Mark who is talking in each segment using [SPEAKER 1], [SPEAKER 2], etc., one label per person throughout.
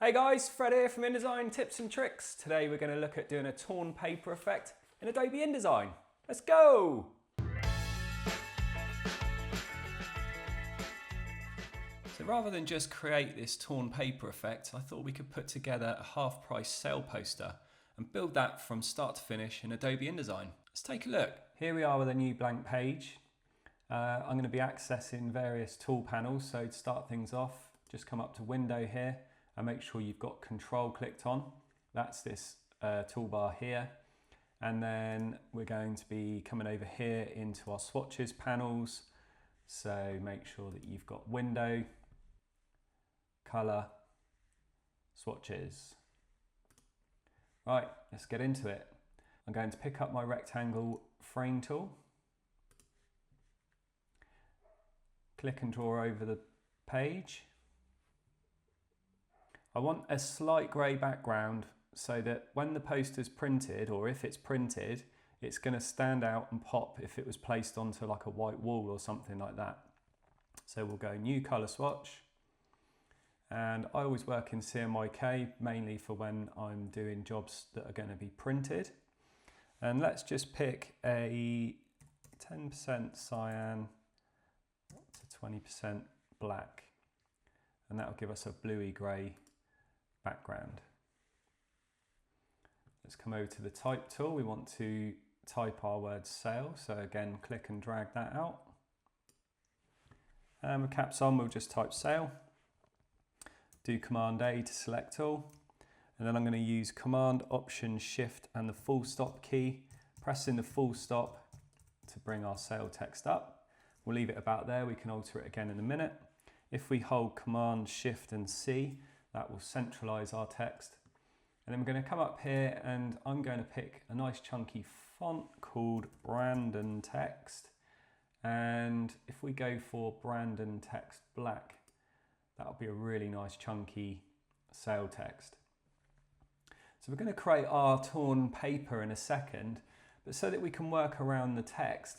[SPEAKER 1] Hey guys, Fred here from InDesign Tips and Tricks. Today we're going to look at doing a torn paper effect in Adobe InDesign. Let's go! So rather than just create this torn paper effect, I thought we could put together a half-price sale poster and build that from start to finish in Adobe InDesign. Let's take a look. Here we are with a new blank page. I'm going to be accessing various tool panels, so to start things off, just come up to Window here and make sure you've got Control clicked on. That's this toolbar here. And then we're going to be coming over here into our swatches panels. So make sure that you've got Window, Color, Swatches. Right, let's get into it. I'm going to pick up my rectangle frame tool. Click and draw over the page. I want a slight grey background so that when the poster's printed, or if it's printed, it's going to stand out and pop if it was placed onto like a white wall or something like that. So we'll go New Colour Swatch. And I always work in CMYK, mainly for when I'm doing jobs that are going to be printed. And let's just pick a 10% cyan to 20% black. And that'll give us a bluey grey background. Let's come over to the type tool. We want to type our word sale. So again, click and drag that out. And with caps on, we'll just type sale. Do Command A to select all. And then I'm going to use Command, Option, Shift and the full stop key. Pressing the full stop to bring our sale text up. We'll leave it about there. We can alter it again in a minute. If we hold Command, Shift and C, that will centralize our text. And then we're going to come up here and I'm going to pick a nice chunky font called Brandon Text. And if we go for Brandon Text Black, that'll be a really nice chunky sale text. So we're going to create our torn paper in a second, but so that we can work around the text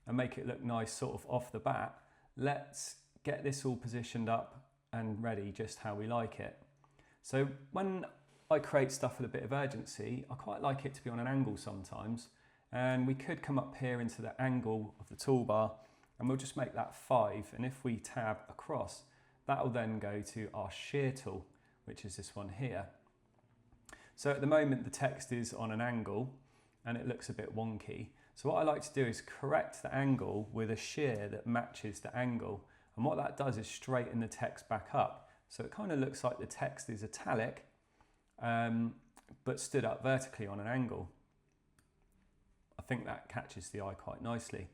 [SPEAKER 1] and make it look nice sort of off the bat, let's get this all positioned up and ready just how we like it. So when I create stuff with a bit of urgency, I quite like it to be on an angle sometimes. And we could come up here into the angle of the toolbar and we'll just make that 5. And if we tab across, that will then go to our shear tool, which is this one here. So at the moment, the text is on an angle and it looks a bit wonky. So what I like to do is correct the angle with a shear that matches the angle. And what that does is straighten the text back up. So it kind of looks like the text is italic, but stood up vertically on an angle. I think that catches the eye quite nicely.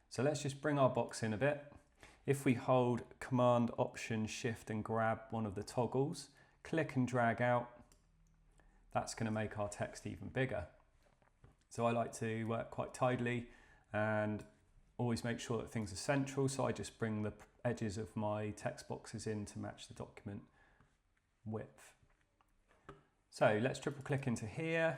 [SPEAKER 1] So let's just bring our box in a bit. If we hold Command, Option, Shift and grab one of the toggles, click and drag out, that's going to make our text even bigger. So I like to work quite tidily and always make sure that things are central. So I just bring the edges of my text boxes in to match the document width. So let's triple click into here.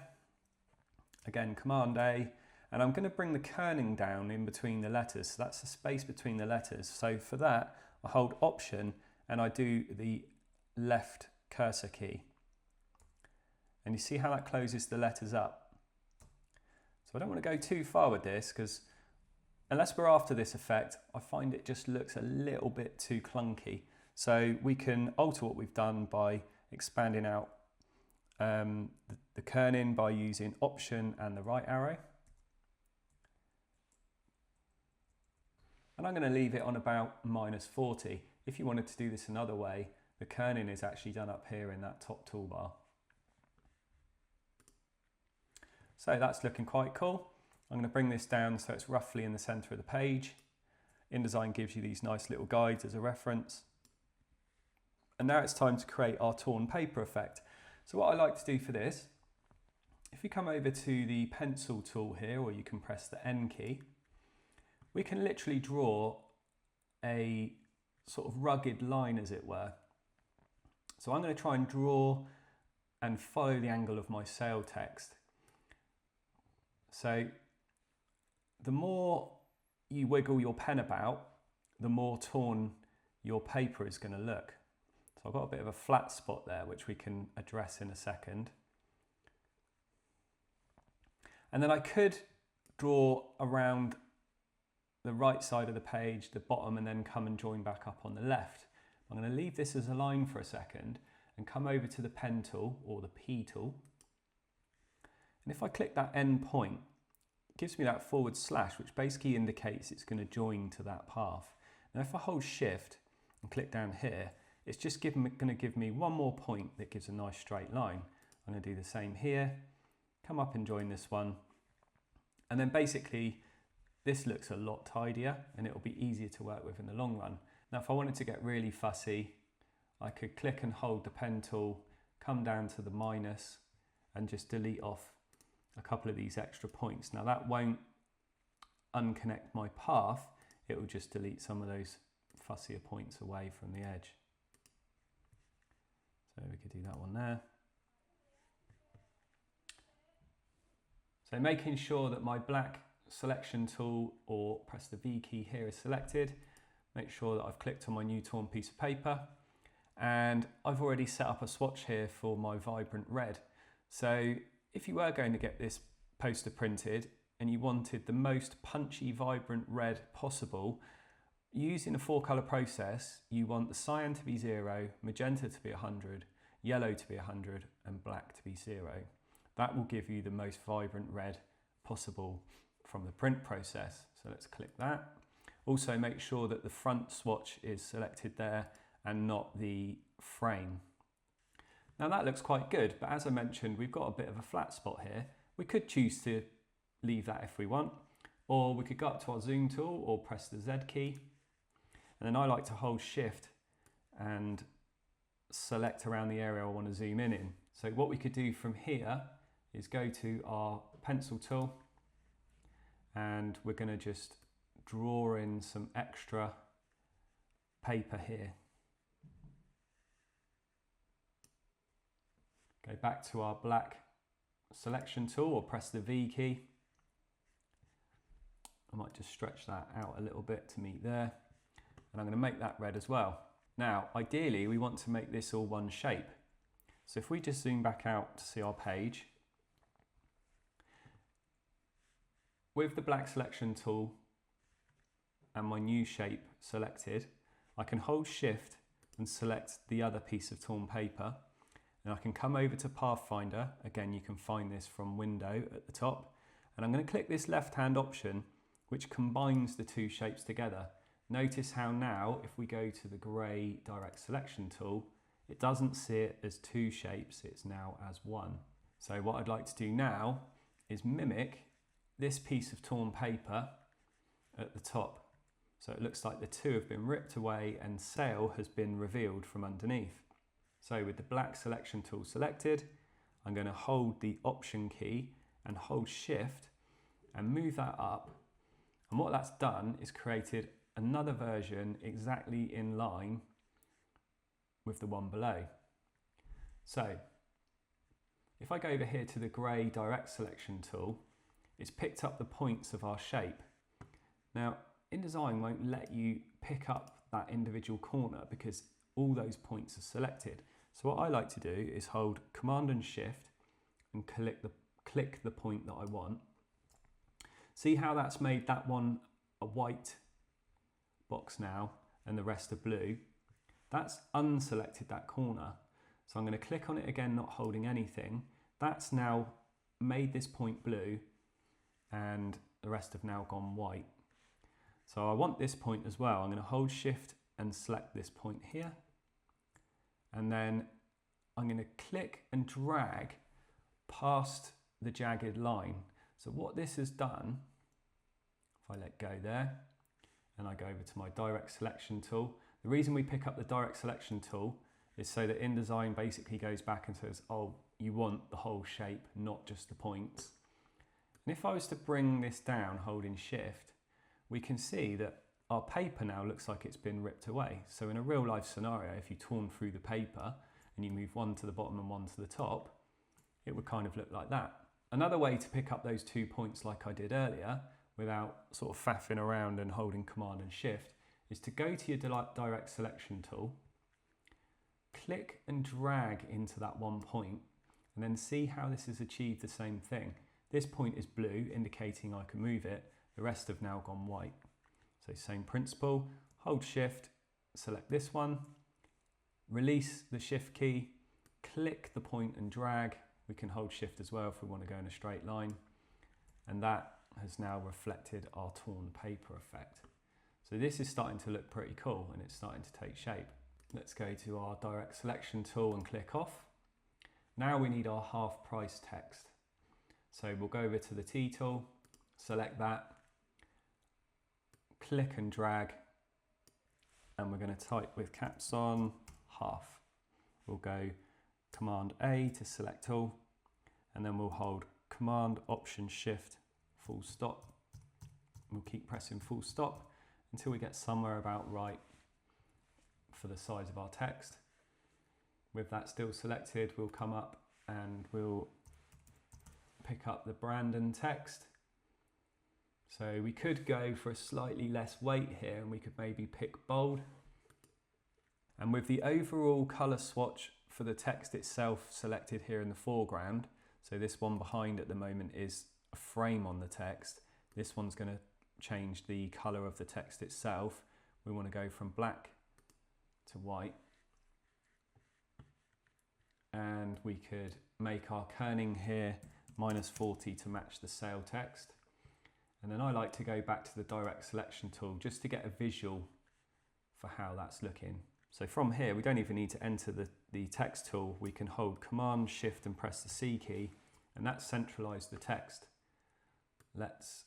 [SPEAKER 1] Again, Command A, and I'm going to bring the kerning down in between the letters. So that's the space between the letters. So for that, I hold Option and I do the left cursor key. And you see how that closes the letters up. So I don't want to go too far with this because unless we're after this effect, I find it just looks a little bit too clunky. So we can alter what we've done by expanding out the kerning by using Option and the right arrow. And I'm going to leave it on about -40. If you wanted to do this another way, the kerning is actually done up here in that top toolbar. So that's looking quite cool. I'm going to bring this down so it's roughly in the center of the page. InDesign gives you these nice little guides as a reference. And now it's time to create our torn paper effect. So what I like to do for this, if you come over to the pencil tool here, or you can press the N key, we can literally draw a sort of rugged line, as it were. So I'm going to try and draw and follow the angle of my sale text. So the more you wiggle your pen about, the more torn your paper is going to look. So So I've got a bit of a flat spot there, which we can address in a second. And then I could draw around the right side of the page, the bottom, and then come and join back up on the left. I'm going to leave this as a line for a second and come over to the pen tool or the P tool. And if I click that end point, it gives me that / which basically indicates it's going to join to that path. Now if I hold Shift and click down here, it's just going to give me one more point that gives a nice straight line. I'm going to do the same here, come up and join this one. And then basically this looks a lot tidier and it will be easier to work with in the long run. Now if I wanted to get really fussy, I could click and hold the pen tool, come down to the minus and just delete off a couple of these extra points. Now that won't unconnect my path, it will just delete some of those fussier points away from the edge. So we could do that one there. So making sure that my black selection tool or press the V key here is selected, make sure that I've clicked on my new torn piece of paper, and I've already set up a swatch here for my vibrant red. So if you were going to get this poster printed and you wanted the most punchy vibrant red possible, using a 4-color process, you want the cyan to be 0, magenta to be 100, yellow to be 100 and black to be 0. That will give you the most vibrant red possible from the print process. So let's click that. Also make sure that the front swatch is selected there and not the frame. Now that looks quite good, but as I mentioned, we've got a bit of a flat spot here. We could choose to leave that if we want, or we could go up to our zoom tool or press the Z key. And then I like to hold Shift and select around the area I want to zoom in. So what we could do from here is go to our pencil tool and we're going to just draw in some extra paper here. Go back to our black selection tool or press the V key. I might just stretch that out a little bit to meet there. And I'm going to make that red as well. Now, ideally, we want to make this all one shape. So if we just zoom back out to see our page, with the black selection tool and my new shape selected, I can hold Shift and select the other piece of torn paper. And I can come over to Pathfinder. Again, you can find this from Window at the top. And I'm going to click this left-hand option, which combines the two shapes together. Notice how now, if we go to the grey direct selection tool, it doesn't see it as two shapes, it's now as one. So what I'd like to do now is mimic this piece of torn paper at the top. So it looks like the two have been ripped away and sail has been revealed from underneath. So with the black selection tool selected, I'm going to hold the Option key and hold Shift and move that up. And what that's done is created another version exactly in line with the one below. So if I go over here to the grey direct selection tool, it's picked up the points of our shape. Now InDesign won't let you pick up that individual corner because all those points are selected. So what I like to do is hold Command and Shift and click the point that I want. See how that's made that one a white box now and the rest are blue? That's unselected that corner. So I'm going to click on it again, not holding anything. That's now made this point blue and the rest have now gone white. So I want this point as well. I'm going to hold Shift and select this point here. And then I'm going to click and drag past the jagged line. So what this has done, if I let go there, and I go over to my direct selection tool. The reason we pick up the direct selection tool is so that InDesign basically goes back and says, oh, you want the whole shape, not just the points. And if I was to bring this down holding Shift, we can see that our paper now looks like it's been ripped away. So in a real life scenario, if you torn through the paper and you move one to the bottom and one to the top, it would kind of look like that. Another way to pick up those 2 points like I did earlier, without sort of faffing around and holding Command and Shift, is to go to your direct selection tool, click and drag into that one point and then see how this has achieved the same thing. This point is blue, indicating I can move it. The rest have now gone white. So same principle, hold shift, select this one, release the shift key, click the point and drag. We can hold shift as well if we want to go in a straight line. And that has now reflected our torn paper effect. So this is starting to look pretty cool and it's starting to take shape. Let's go to our direct selection tool and click off. Now we need our half price text. So we'll go over to the T tool, select that, click and drag, and we're going to type with caps on half. We'll go Command A to select all, and then we'll hold Command Option Shift full stop. We'll keep pressing full stop until we get somewhere about right for the size of our text. With that still selected, we'll come up and we'll pick up the Brandon text. So we could go for a slightly less weight here and we could maybe pick bold. And with the overall color swatch for the text itself selected here in the foreground, so this one behind at the moment is a frame on the text. This one's going to change the color of the text itself. We want to go from black to white. And we could make our kerning here -40 to match the sale text. And then I like to go back to the direct selection tool just to get a visual for how that's looking. So from here, we don't even need to enter the text tool. We can hold Command Shift and press the C key, and that's centralized the text. Let's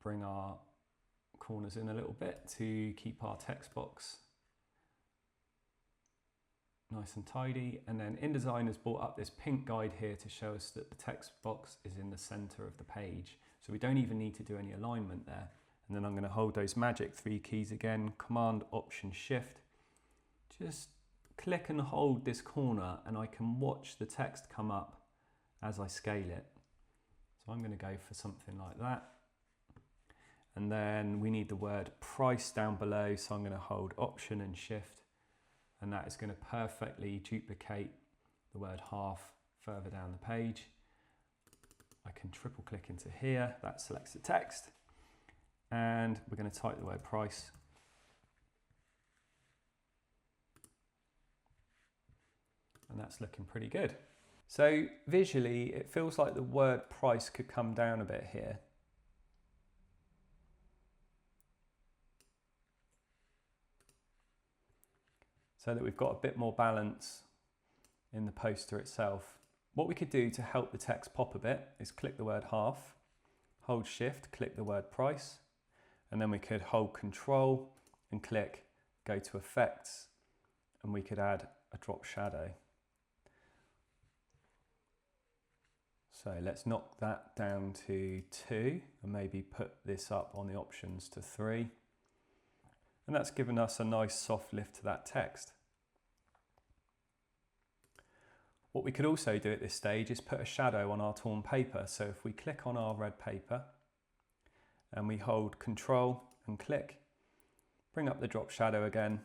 [SPEAKER 1] bring our corners in a little bit to keep our text box nice and tidy. And then InDesign has brought up this pink guide here to show us that the text box is in the center of the page. So we don't even need to do any alignment there. And then I'm going to hold those magic 3 keys again, Command Option Shift. Just click and hold this corner and I can watch the text come up as I scale it. So I'm going to go for something like that. And then we need the word price down below, so I'm going to hold Option and Shift, and that is going to perfectly duplicate the word half further down the page. I can triple click into here, that selects the text, and we're going to type the word price. And that's looking pretty good. So visually, it feels like the word price could come down a bit here. So that we've got a bit more balance in the poster itself. What we could do to help the text pop a bit is click the word half, hold shift, click the word price, and then we could hold control and click, go to effects, and we could add a drop shadow. So let's knock that down to 2 and maybe put this up on the options to 3. And that's given us a nice soft lift to that text. What we could also do at this stage is put a shadow on our torn paper. So if we click on our red paper and we hold Control and click, bring up the drop shadow again.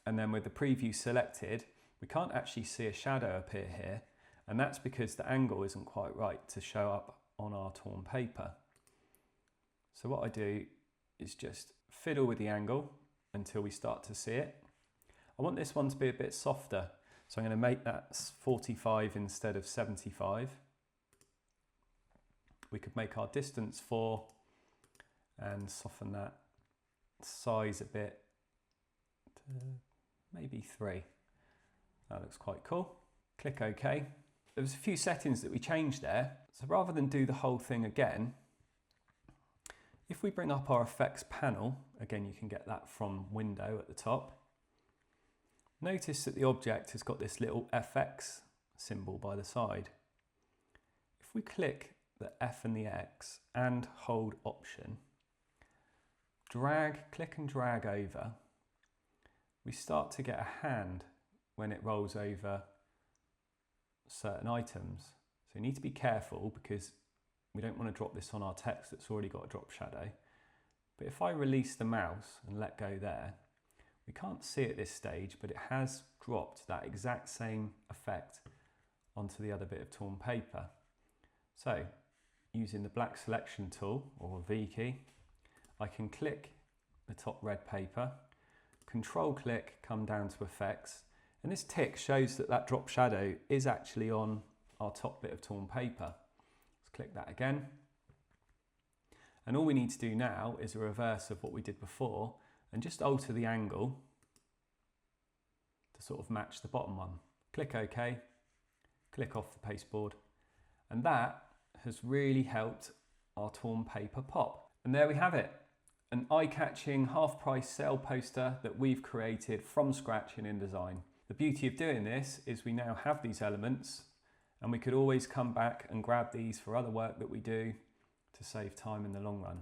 [SPEAKER 1] And then with the preview selected, we can't actually see a shadow appear here. And that's because the angle isn't quite right to show up on our torn paper. So what I do is just fiddle with the angle until we start to see it. I want this one to be a bit softer, so I'm going to make that 45 instead of 75. We could make our distance 4 and soften that size a bit to maybe 3. That looks quite cool. Click OK. There was a few settings that we changed there, so rather than do the whole thing again, if we bring up our effects panel, again you can get that from window at the top, notice that the object has got this little FX symbol by the side. If we click the F and the X and hold Option, click and drag over, we start to get a hand when it rolls over certain items. So you need to be careful because we don't want to drop this on our text that's already got a drop shadow. But if I release the mouse and let go there, We can't see at this stage, but it has dropped that exact same effect onto the other bit of torn paper. So using the black selection tool, or V key, I can click the top red paper, control click, come down to effects, and this tick shows that that drop shadow is actually on our top bit of torn paper. Let's click that again. And all we need to do now is a reverse of what we did before and just alter the angle to sort of match the bottom one. Click OK, click off the pasteboard, and that has really helped our torn paper pop. And there we have it, an eye-catching half-price sale poster that we've created from scratch in InDesign. The beauty of doing this is we now have these elements and we could always come back and grab these for other work that we do to save time in the long run.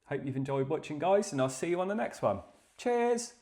[SPEAKER 1] Hope you've enjoyed watching, guys, and I'll see you on the next one. Cheers!